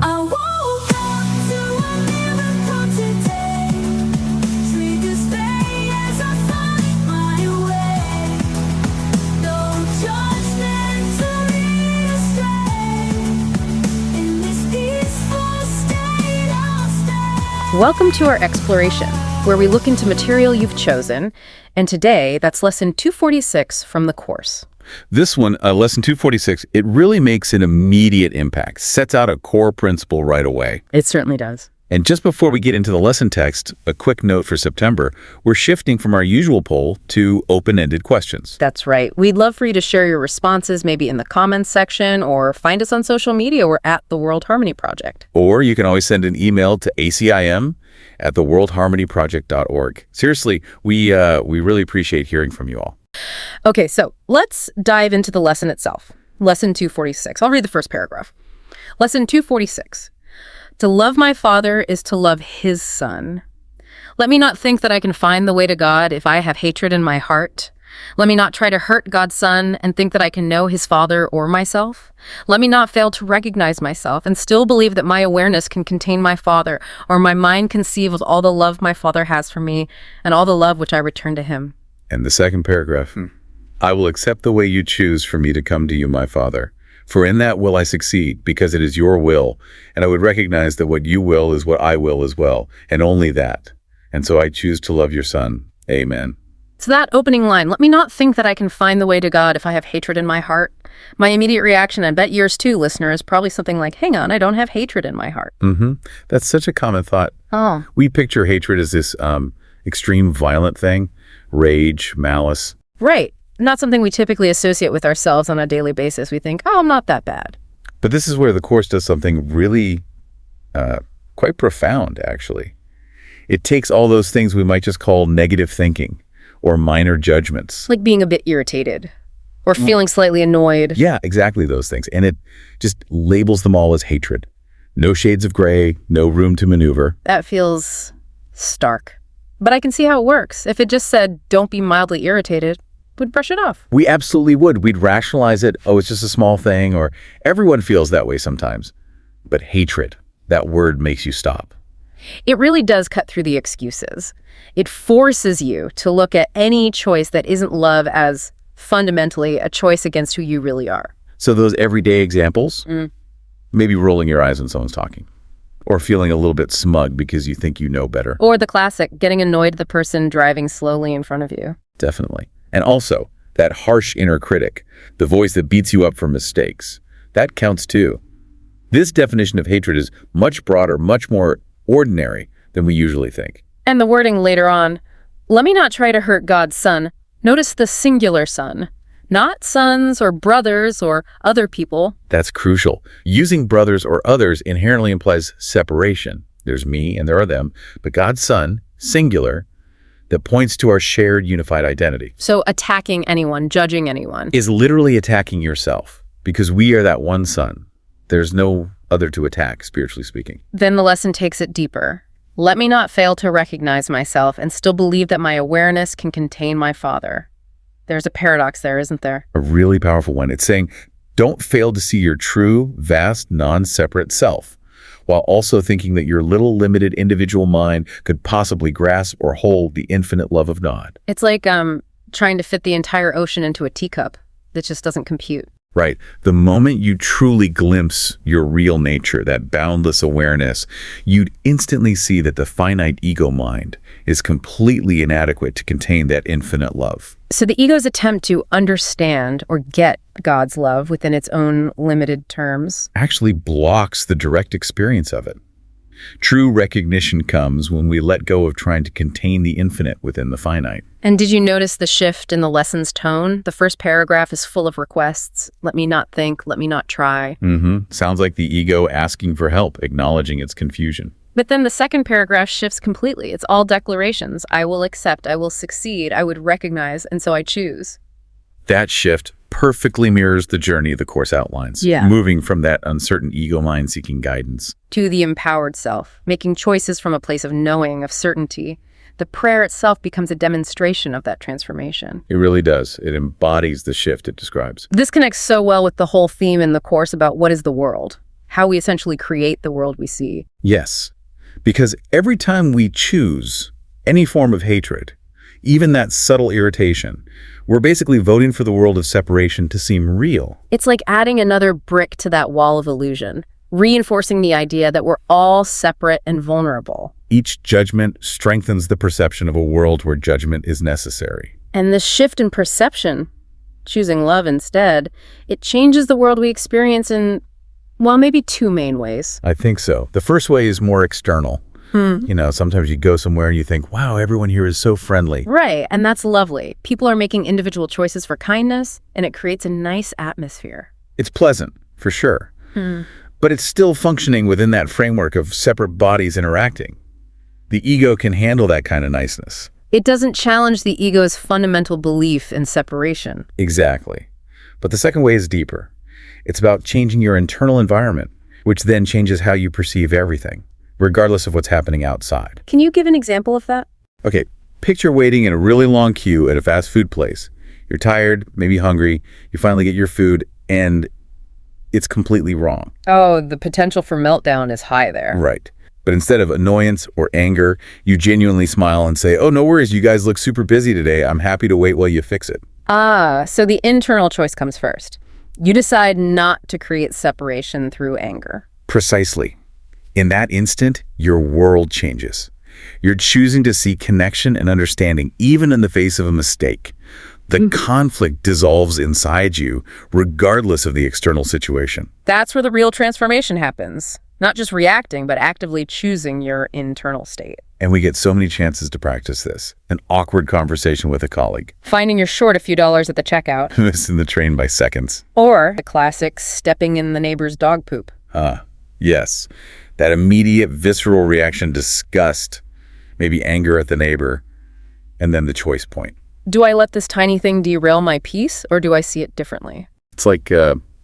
I woke up to a miracle today. Triggers fade as I find my way. No judgment to lead astray. In this peaceful state I'll stay. Welcome to our exploration, where we look into material you've chosen, and today that's lesson 246 from the course. This one, lesson 246, it really makes an immediate impact, sets out a core principle right away. It certainly does. And just before we get into the lesson text, a quick note for September, we're shifting from our usual poll to open-ended questions. That's right. We'd love for you to share your responses maybe in the comments section or find us on social media. We're at the World Harmony Project. Or you can always send an email to ACIM@theworldharmonyproject.org. Seriously, we really appreciate hearing from you all. Okay, so let's dive into the lesson itself. Lesson 246. I'll read the first paragraph. Lesson 246. To love my Father is to love his Son. Let me not think that I can find the way to God if I have hatred in my heart. Let me not try to hurt God's Son and think that I can know his Father or myself. Let me not fail to recognize myself and still believe that my awareness can contain my Father, or my mind conceive of all the love my Father has for me and all the love which I return to him. And the second paragraph, I will accept the way you choose for me to come to you, my Father. For in that will I succeed, because it is your will, and I would recognize that what you will is what I will as well, and only that. And so I choose to love your Son. Amen. So that opening line, let me not think that I can find the way to God if I have hatred in my heart. My immediate reaction, I bet yours too, listener, is probably something like, hang on, I don't have hatred in my heart. That's such a common thought. Oh. We picture hatred as this extreme violent thing, rage, malice. Right. Not something we typically associate with ourselves on a daily basis. We think, oh, I'm not that bad. But this is where the Course does something really quite profound, actually. It takes all those things we might just call negative thinking or minor judgments. Like being a bit irritated or feeling slightly annoyed. Yeah, exactly those things. And it just labels them all as hatred. No shades of gray, no room to maneuver. That feels stark. But I can see how it works. If it just said, don't be mildly irritated, we'd brush it off. We absolutely would. We'd rationalize it. Oh, it's just a small thing, or everyone feels that way sometimes. But hatred, that word makes you stop. It really does cut through the excuses. It forces you to look at any choice that isn't love as fundamentally a choice against who you really are. So those everyday examples, maybe rolling your eyes when someone's talking, or feeling a little bit smug because you think you know better. Or the classic, getting annoyed at the person driving slowly in front of you. Definitely. And also, that harsh inner critic, the voice that beats you up for mistakes, that counts too. This definition of hatred is much broader, much more ordinary than we usually think. And the wording later on, let me not try to hurt God's Son. Notice the singular son, not sons or brothers or other people. That's crucial. Using brothers or others inherently implies separation. There's me and there are them, but God's Son, singular, that points to our shared unified identity. So attacking anyone, judging anyone, is literally attacking yourself, because we are that one Son. There's no other to attack, spiritually speaking. Then the lesson takes it deeper. Let me not fail to recognize myself and still believe that my awareness can contain my Father. There's a paradox there, isn't there? A really powerful one. It's saying, don't fail to see your true, vast, non-separate self, while also thinking that your little limited individual mind could possibly grasp or hold the infinite love of God. It's like trying to fit the entire ocean into a teacup. That just doesn't compute. Right. The moment you truly glimpse your real nature, that boundless awareness, you'd instantly see that the finite ego mind is completely inadequate to contain that infinite love. So the ego's attempt to understand or get God's love within its own limited terms actually blocks the direct experience of it. True recognition comes when we let go of trying to contain the infinite within the finite. And did you notice the shift in the lesson's tone? The first paragraph is full of requests. Let me not think, let me not try. Sounds like the ego asking for help, acknowledging its confusion. But then the second paragraph shifts completely. It's all declarations. I will accept, I will succeed, I would recognize, and so I choose. That shift perfectly mirrors the journey the Course outlines, moving from that uncertain ego mind seeking guidance to the empowered self, making choices from a place of knowing, of certainty. The prayer itself becomes a demonstration of that transformation. It really does. It embodies the shift it describes. This connects so well with the whole theme in the Course about what is the world. how we essentially create the world we see. Yes, because every time we choose any form of hatred, even that subtle irritation, we're basically voting for the world of separation to seem real. It's like adding another brick to that wall of illusion, reinforcing the idea that we're all separate and vulnerable. Each judgment strengthens the perception of a world where judgment is necessary. And this shift in perception, choosing love instead, it changes the world we experience in, well, maybe two main ways. I think so. The first way is more external. Sometimes you go somewhere and you think, wow, everyone here is so friendly. Right, and that's lovely. People are making individual choices for kindness, and it creates a nice atmosphere. It's pleasant, for sure. But it's still functioning within that framework of separate bodies interacting. The ego can handle that kind of niceness. It doesn't challenge the ego's fundamental belief in separation. Exactly. But the second way is deeper. It's about changing your internal environment, which then changes how you perceive everything, regardless of what's happening outside. Can you give an example of that? Okay, picture waiting in a really long queue at a fast food place. You're tired, maybe hungry, you finally get your food, and it's completely wrong. Oh, the potential for meltdown is high there. Right. But instead of annoyance or anger, you genuinely smile and say, oh, no worries, you guys look super busy today. I'm happy to wait while you fix it. So the internal choice comes first. You decide not to create separation through anger. Precisely. In that instant, your world changes. You're choosing to see connection and understanding, even in the face of a mistake. The conflict dissolves inside you, regardless of the external situation. That's where the real transformation happens. Not just reacting, but actively choosing your internal state. And we get so many chances to practice this. An awkward conversation with a colleague. Finding you're short a few dollars at the checkout. Missing the train by seconds. Or the classic stepping in the neighbor's dog poop. Yes. That immediate visceral reaction, disgust, maybe anger at the neighbor, and then the choice point. Do I let this tiny thing derail my peace, or do I see it differently? It's like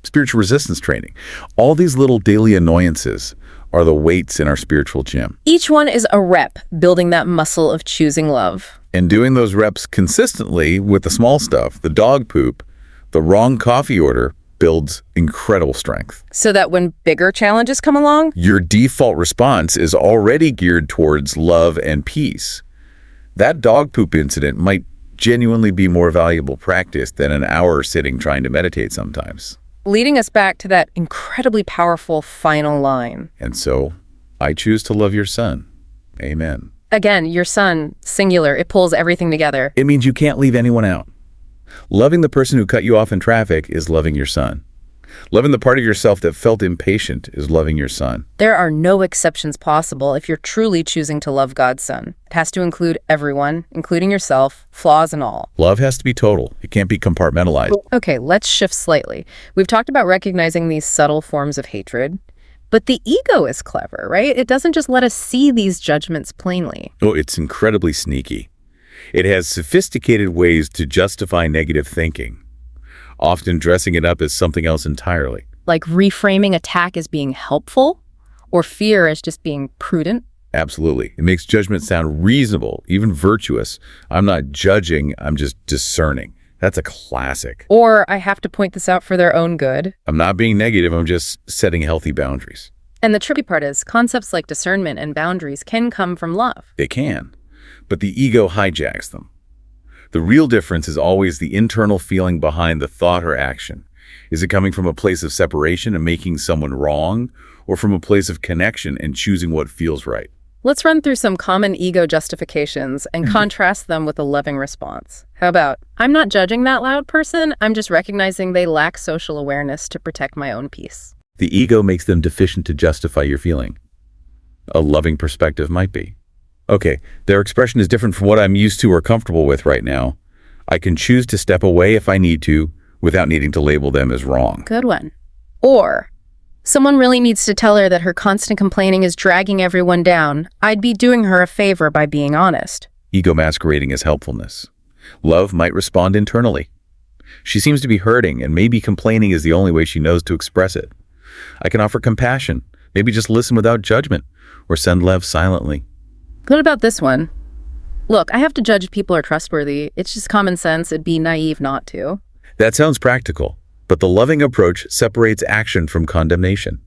spiritual resistance training. All these little daily annoyances are the weights in our spiritual gym. Each one is a rep, building that muscle of choosing love. And doing those reps consistently with the small stuff, the dog poop, the wrong coffee order, builds incredible strength. So that when bigger challenges come along, your default response is already geared towards love and peace. That dog poop incident might genuinely be more valuable practice than an hour sitting trying to meditate sometimes. leading us back to that incredibly powerful final line. And so, I choose to love your son. Amen. Again, your son, singular, it pulls everything together. It means you can't leave anyone out. Loving the person who cut you off in traffic is loving your son. Loving the part of yourself that felt impatient is loving your son. There are no exceptions possible if you're truly choosing to love God's son. It has to include everyone, including yourself, flaws and all. Love has to be total. It can't be compartmentalized. Okay, let's shift slightly. We've talked about recognizing these subtle forms of hatred, but the ego is clever, right? It doesn't just let us see these judgments plainly. Oh, it's incredibly sneaky. It has sophisticated ways to justify negative thinking, often dressing it up as something else entirely. Like reframing attack as being helpful or fear as just being prudent. Absolutely. It makes judgment sound reasonable, even virtuous. I'm not judging, I'm just discerning. That's a classic. Or I have to point this out for their own good. I'm not being negative, I'm just setting healthy boundaries. And the tricky part is concepts like discernment and boundaries can come from love. They can, but the ego hijacks them. The real difference is always the internal feeling behind the thought or action. Is it coming from a place of separation and making someone wrong, or from a place of connection and choosing what feels right? Let's run through some common ego justifications and contrast them with a loving response. How about, I'm not judging that loud person, I'm just recognizing they lack social awareness to protect my own peace. The ego makes them deficient to justify your feeling. A loving perspective might be, okay, their expression is different from what I'm used to or comfortable with right now. I can choose to step away if I need to, without needing to label them as wrong. Good one. Or, someone really needs to tell her that her constant complaining is dragging everyone down. I'd be doing her a favor by being honest. Ego masquerading as helpfulness. Love might respond internally. She seems to be hurting, and maybe complaining is the only way she knows to express it. I can offer compassion, maybe just listen without judgment, or send love silently. What about this one? Look, I have to judge if people are trustworthy. It's just common sense. It'd be naive not to. That sounds practical, but the loving approach separates action from condemnation.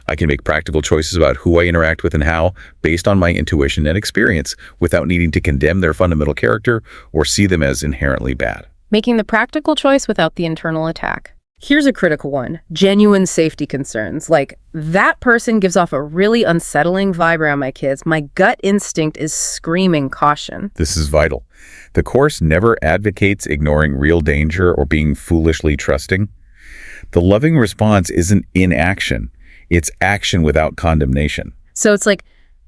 I can make practical choices about who I interact with and how, based on my intuition and experience, without needing to condemn their fundamental character or see them as inherently bad. Making the practical choice without the internal attack. Here's a critical one. Genuine safety concerns. Like, that person gives off a really unsettling vibe around my kids. My gut instinct is screaming caution. This is vital. The Course never advocates ignoring real danger or being foolishly trusting. The loving response isn't inaction. It's action without condemnation. So it's like,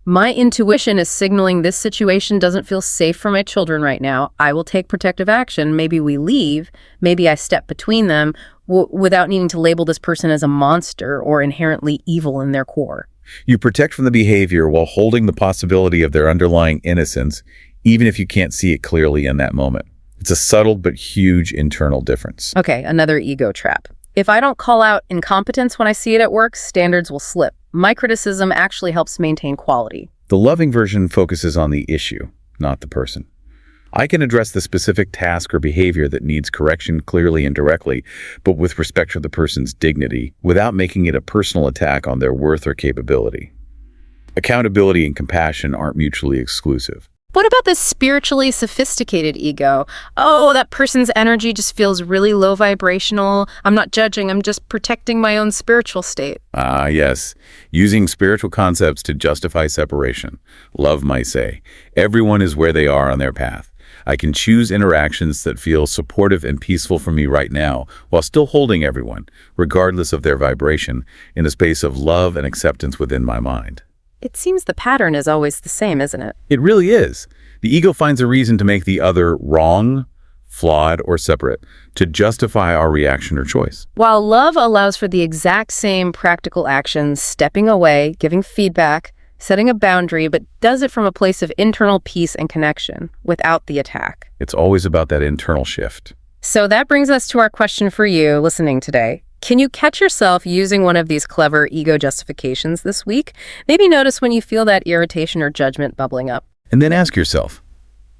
my intuition is signaling this situation doesn't feel safe for my children right now. I will take protective action. Maybe we leave. Maybe I step between them without needing to label this person as a monster or inherently evil in their core. You protect from the behavior while holding the possibility of their underlying innocence, even if you can't see it clearly in that moment. It's a subtle but huge internal difference. Okay, another ego trap. If I don't call out incompetence when I see it at work, standards will slip. My criticism actually helps maintain quality. The loving version focuses on the issue, not the person. I can address the specific task or behavior that needs correction clearly and directly, but with respect for the person's dignity, without making it a personal attack on their worth or capability. Accountability and compassion aren't mutually exclusive. What about this spiritually sophisticated ego? Oh, that person's energy just feels really low vibrational. I'm not judging, I'm just protecting my own spiritual state. Ah, yes. Using spiritual concepts to justify separation. Love might say, everyone is where they are on their path. I can choose interactions that feel supportive and peaceful for me right now, while still holding everyone, regardless of their vibration, in a space of love and acceptance within my mind. It seems the pattern is always the same, isn't it? It really is. The ego finds a reason to make the other wrong, flawed, or separate, to justify our reaction or choice. While love allows for the exact same practical actions, stepping away, giving feedback, setting a boundary, but does it from a place of internal peace and connection, without the attack. It's always about that internal shift. So that brings us to our question for you listening today. Can you catch yourself using one of these clever ego justifications this week? Maybe notice when you feel that irritation or judgment bubbling up. And then ask yourself,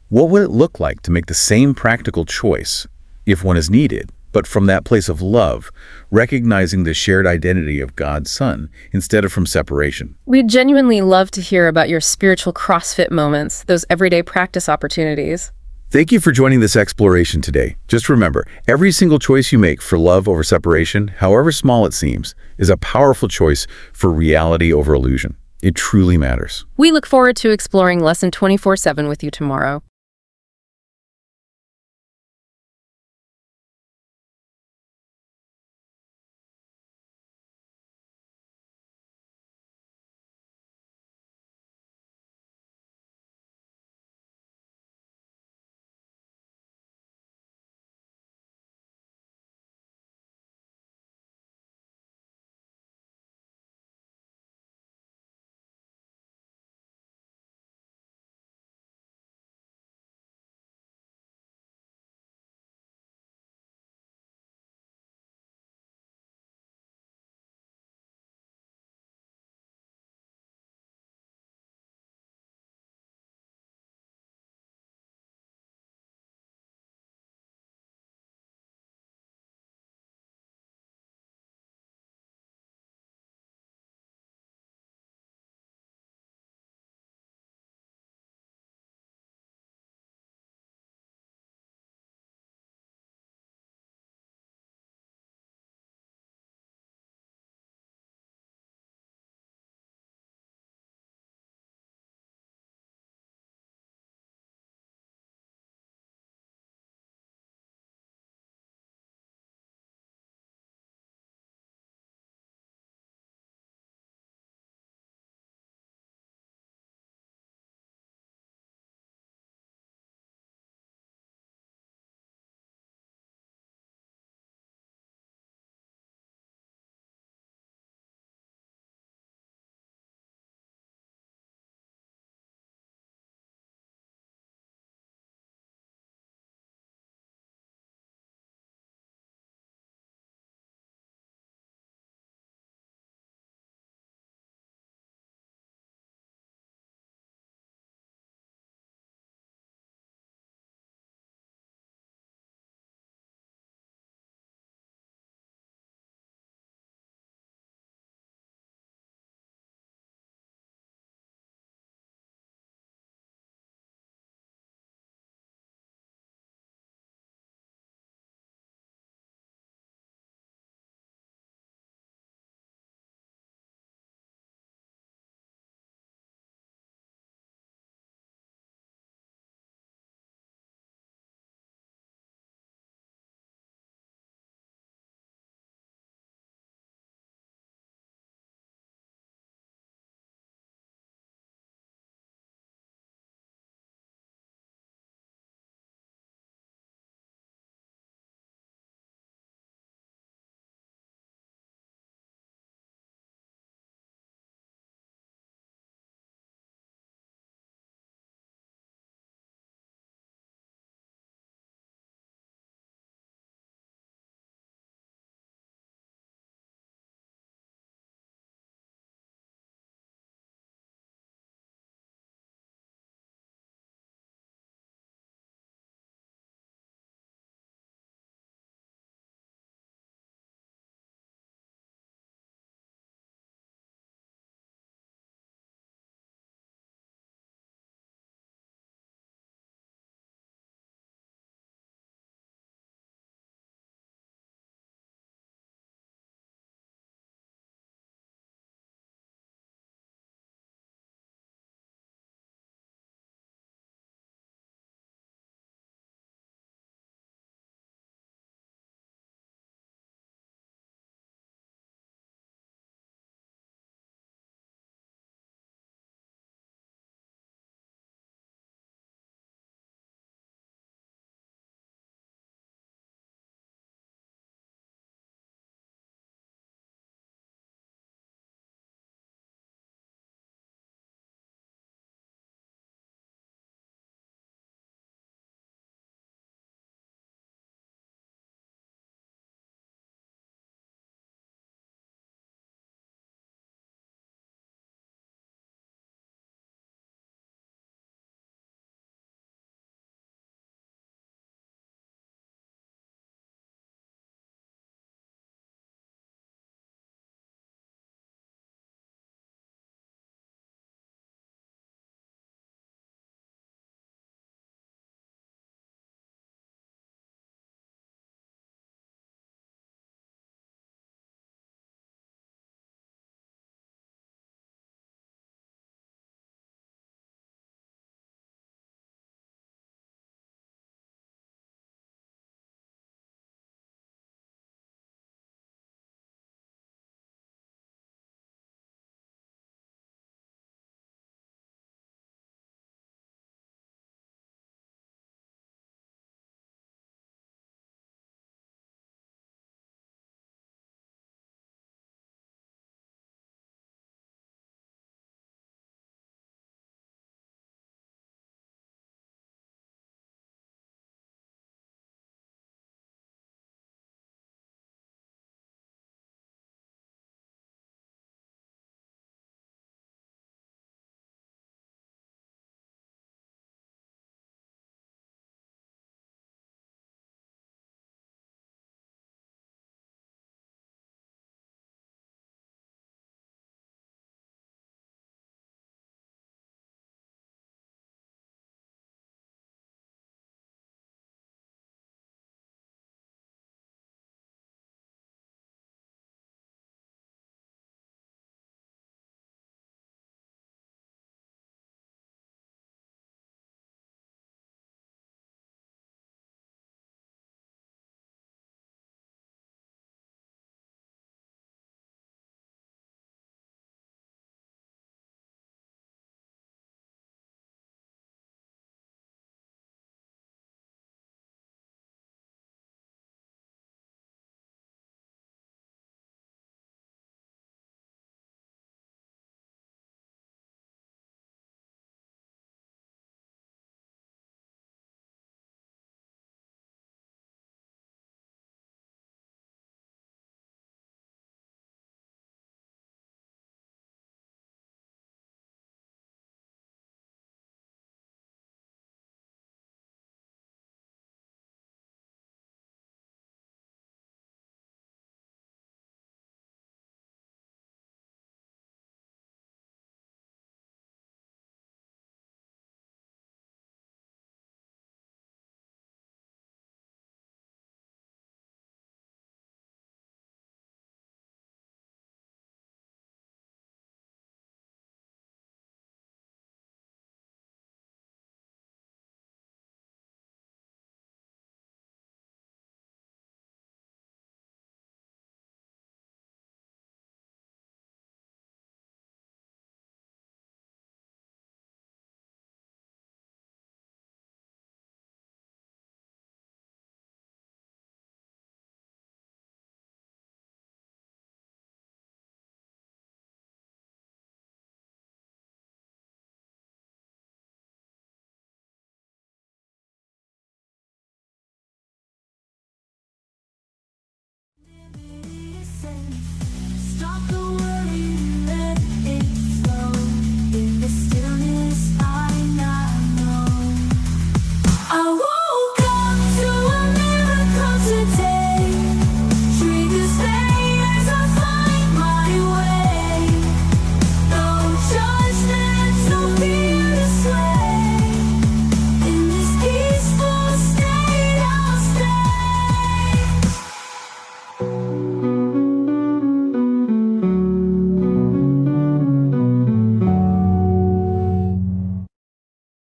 what would it look like to make the same practical choice, if one is needed, but from that place of love, recognizing the shared identity of God's Son instead of from separation? We'd genuinely love to hear about your spiritual CrossFit moments, those everyday practice opportunities. Thank you for joining this exploration today. Just remember, every single choice you make for love over separation, however small it seems, is a powerful choice for reality over illusion. It truly matters. We look forward to exploring Lesson 24/7 with you tomorrow.